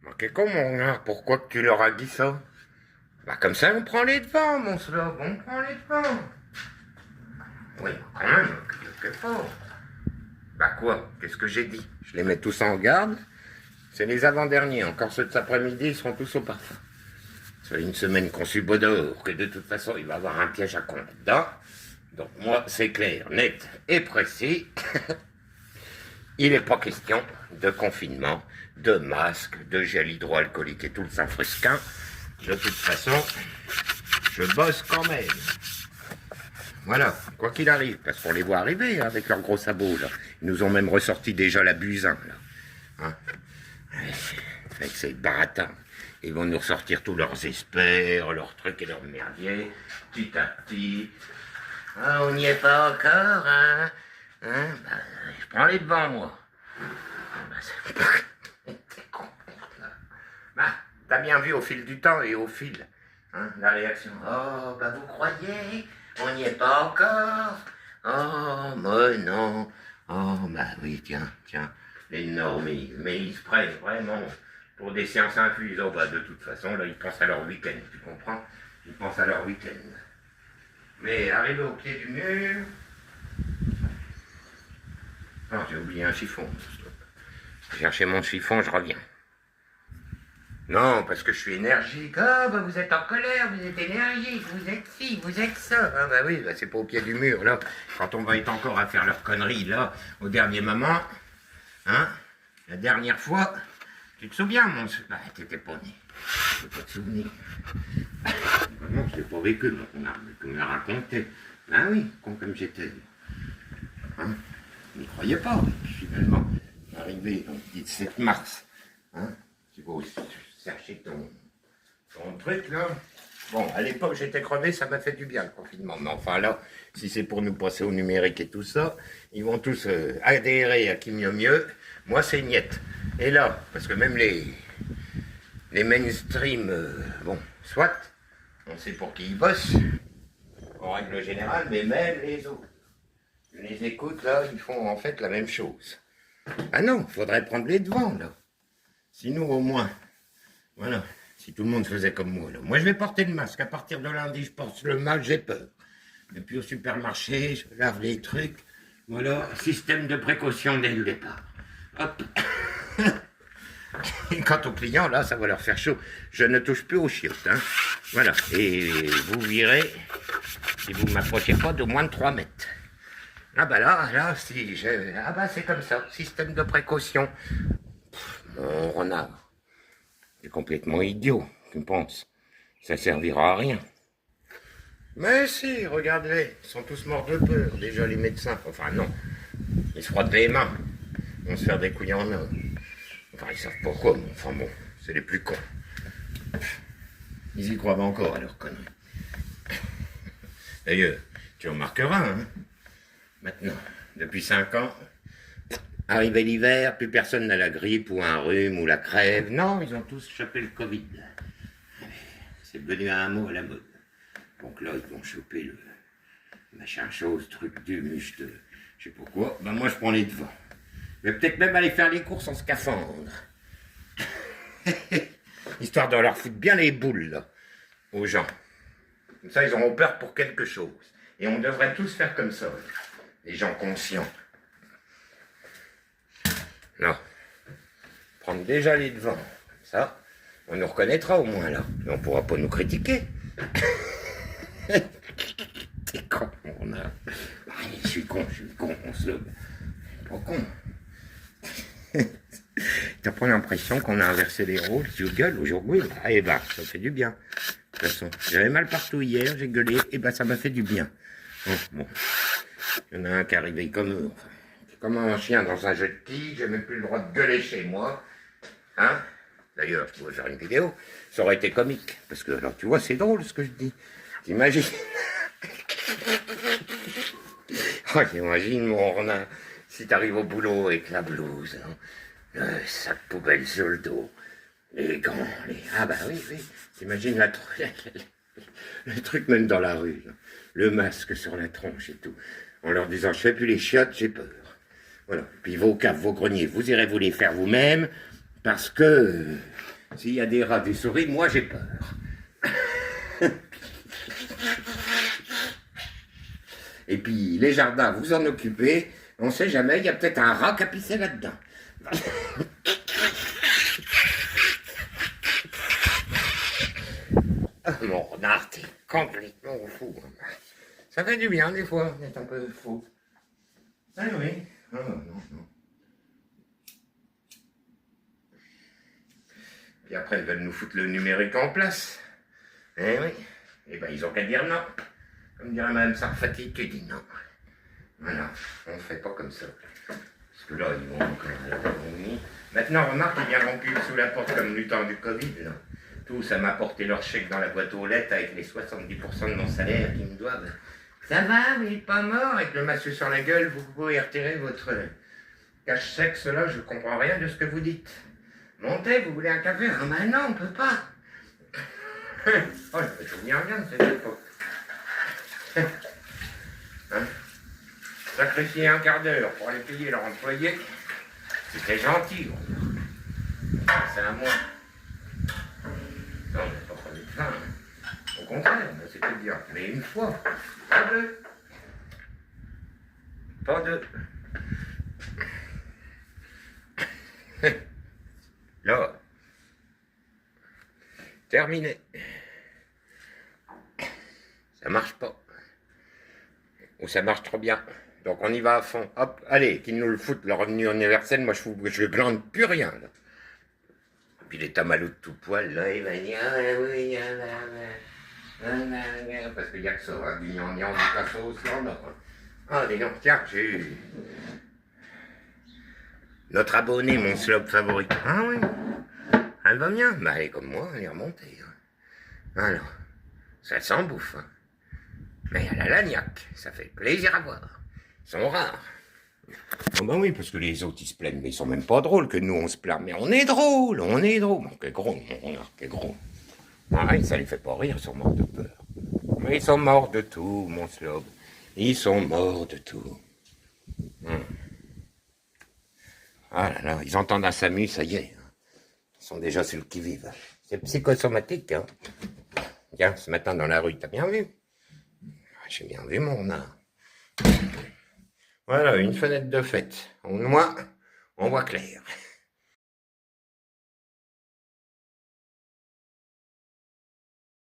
Ok, comment, hein? Pourquoi que tu leur as dit ça? Bah comme ça, on prend les devants, mon slob, on prend les devants. Oui, quand même, quelque part. Bah quoi? Qu'est-ce que j'ai dit? Je les mets tous en garde. C'est les avant-derniers, encore ceux de cet après-midi, ils seront tous au parfum. Ça fait une semaine qu'on subodore, que de toute façon, il va y avoir un piège à con là-dedans. Donc moi, c'est clair, net et précis. Il n'est pas question de confinement, de masque, de gel hydroalcoolique et tout le saint-frisquin. De toute façon, je bosse quand même. Voilà, quoi qu'il arrive, parce qu'on les voit arriver hein, avec leurs gros sabots, là. Ils nous ont même ressorti déjà la busin, là. Hein, avec ces baratins. Ils vont nous ressortir tous leurs espères, leurs trucs et leurs merdiers, petit à petit. Ah, on n'y est pas encore, hein, bah, je prends les devants, moi. Bah, c'est con, là. Bah, t'as bien vu au fil du temps et au fil, hein, la réaction. Oh, bah vous croyez, on n'y est pas encore. Oh, mais non. Oh, bah oui, tiens, les normies. Mais ils se prennent vraiment pour des séances infuses. Oh, bah de toute façon, là, ils pensent à leur week-end, tu comprends? Ils pensent à leur week-end. Mais arrivé au pied du mur... Oh, j'ai oublié un chiffon. Je vais chercher mon chiffon, je reviens. Non, parce que je suis énergique. Ah, bah vous êtes en colère, vous êtes énergique, vous êtes ci, vous êtes ça. Ah, bah oui, bah c'est pas au pied du mur, là. Quand on va être encore à faire leurs conneries, là, au dernier moment. Hein? La dernière fois, tu te souviens, mon... Bah, t'étais pas né. Je peux pas te souvenir. Non, je l'ai pas vécu, donc on me l'a raconté. Ben oui, con comme j'étais. Hein? Je n'y croyais pas. Et puis finalement, arrivé le 17 mars, hein? Tu vas chercher ton truc, là. Bon, à l'époque, j'étais crevé, ça m'a fait du bien, le confinement. Mais enfin, là, si c'est pour nous passer au numérique et tout ça, ils vont tous adhérer à qui mieux. Moi, c'est niette. Et là, parce que même les mainstream, bon, soit, on sait pour qui ils bossent, en règle générale, mais même les autres. Je les écoute, là, ils font en fait la même chose. Ah non, il faudrait prendre les devants, là. Sinon, au moins, voilà, si tout le monde faisait comme moi, là. Moi, je vais porter le masque. À partir de lundi, je porte le masque, j'ai peur. Et puis au supermarché, je lave les trucs. Voilà, système de précaution dès le départ. Hop. Et quant aux clients, là, ça va leur faire chaud. Je ne touche plus aux chiottes, hein. Voilà, et vous verrez, si vous ne m'approchez pas de moins de 3 mètres. Ah bah là, si je... Ah bah c'est comme ça, système de précaution. Mon renard, c'est complètement idiot, tu me penses. Ça servira à rien. Mais si, regarde-les, ils sont tous morts de peur, déjà les médecins. Enfin non, ils se frottent les mains, ils vont se faire des couilles en or. Enfin, ils savent pourquoi, mais enfin bon, c'est les plus cons. Ils y croient encore à leur connerie. D'ailleurs, tu remarqueras, hein, maintenant, depuis 5 ans, arrivé l'hiver, plus personne n'a la grippe ou un rhume ou la crève. Non, ils ont tous chopé le Covid. C'est devenu un mot à la mode. Donc là, ils vont choper le machin chose, truc du muche, je sais pas quoi. Ben moi, je prends les devants. Je vais peut-être même aller faire les courses en scaphandre. Histoire de leur foutre bien les boules, là, aux gens. Comme ça, ils auront peur pour quelque chose. Et on devrait tous faire comme ça, les gens conscients. Là, prendre déjà les devants, comme ça, on nous reconnaîtra au moins, là. Et on pourra pas nous critiquer. T'es con, on a... je suis con, on se le... Pas con. T'as pas l'impression qu'on a inversé les rôles, tu gueules aujourd'hui? Ah, et bah, ça fait du bien. De toute façon, j'avais mal partout hier, j'ai gueulé, et bah ça m'a fait du bien. Bon. Il y en a un qui est arrivé comme un chien dans un jeu de tigre, j'ai même plus le droit de gueuler chez moi. Hein? D'ailleurs, je pourrais faire une vidéo, ça aurait été comique. Parce que, alors, tu vois, c'est drôle ce que je dis. T'imagines? Oh, j'imagine, mon renard, si t'arrives au boulot avec la blouse, hein, le sac poubelle sur le dos, les gants, Ah bah oui. T'imagines le truc même dans la rue, là. Le masque sur la tronche et tout. En leur disant, je fais plus les chiottes, j'ai peur. Voilà. Puis vos caves, vos greniers, vous irez vous les faire vous-même, parce que S'il y a des rats, des souris, moi j'ai peur. Et puis les jardins, vous en occupez, on sait jamais, il y a peut-être un rat qui a pissé là-dedans. Mon renard, t'es complètement fou. Ça fait du bien des fois d'être un peu fou. Ah oui, non, non, non. Puis après, ils veulent nous foutre le numérique en place. Eh oui. Eh ben, ils ont qu'à dire non. Comme dirait Mme Sarfati, tu dis non. Voilà, on ne fait pas comme ça. Parce que là, ils vont encore à la pandémie. Maintenant, remarque, ils viendront plus sous la porte comme du temps du Covid, là. Tout, ça m'a apporté leur chèque dans la boîte aux lettres avec les 70% de mon salaire qu'ils me doivent. Ça va, vous n'êtes pas mort? Avec le massue sur la gueule, vous pouvez retirer votre cache-sexe, là, je comprends rien de ce que vous dites. Montez, vous voulez un café? Ah ben non, on peut pas. Oh, je me souviens bien de cette époque. Hein? Sacrifier un quart d'heure pour aller payer leur employé, c'était gentil. C'est à moi. Non, on n'a pas crevé de faim. Au contraire, c'était bien. Mais une fois, pas deux. Pas deux. Là, terminé. Ça marche pas. Ou ça marche trop bien. Donc on y va à fond. Hop, allez, qu'ils nous le foutent, le revenu universel, moi je glande plus rien. Là. Puis les tamalous de tout poil, là, il va dire, ah oui, parce qu'il y a que ça, hein, du gnangnan, du casso aussi en or. Ah, dis donc, tiens, j'ai eu notre abonné, mon slob favori. Ah oui, elle va bien. Bah elle est comme moi, elle est remontée. Hein. Alors, ça s'en bouffe. Hein. Mais elle a l'agnac, ça fait plaisir à voir. Ils sont rares. Oh ben oui, parce que les autres ils se plaignent, mais ils sont même pas drôles que nous on se plaint. Mais on est drôle, on est drôle. Bon, quel gros, quel gros. Ah, ça les fait pas rire, ils sont morts de peur. Mais ils sont morts de tout, mon slob. Ils sont morts de tout. Ah là là, ils entendent un SAMU, ça y est. Ils sont déjà sur le qui-vive. C'est psychosomatique, hein. Tiens, ce matin dans la rue, t'as bien vu? J'ai bien vu mon renard. Voilà, une fenêtre de fête. Au moins, on voit clair.